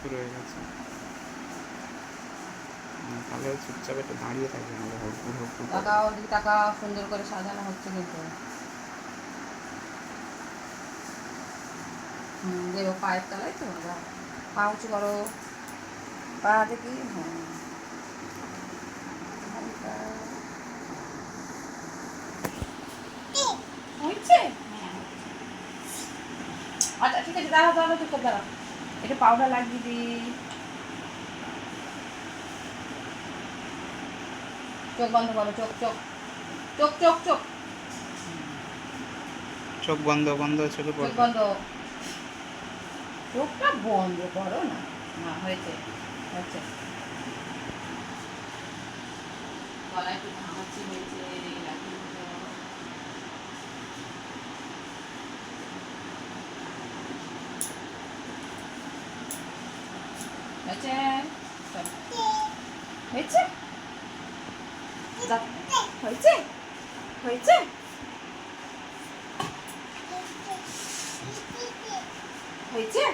শুরু হয়ে গেছে। তাহলে চুপচাপ একটু দাঁড়িয়ে থাকবে, নাহলে হুড় হুড় হুড় টাকা ওদিকে টাকা সুন্দর করে সাজানো হচ্ছে কিন্তু। দেবো পায়ের তলায় তো, পা উঁচু করো, পা দেখি। হ্যাঁ হয়েছে। আচ্ছা ঠিক আছে, দাঁড়াও দাঁড়াও, চুপ করে দাঁড়াও, একটু পাউডার লাগিয়ে দিই। চোখ বন্ধ করো, চোখ চোখ চোখ চোখ চোখ চোখ বন্ধ, বন্ধ চোখে চোখ পড়বে। বন্ধ, চোখটা বন্ধ করো না। না হয়েছে, হয়েছে। গলায় একটু ঘামাচ্ছি, হয়েছে। হয়েছে, হয়েছে, হয়েছে, হয়েছে, হয়েছে।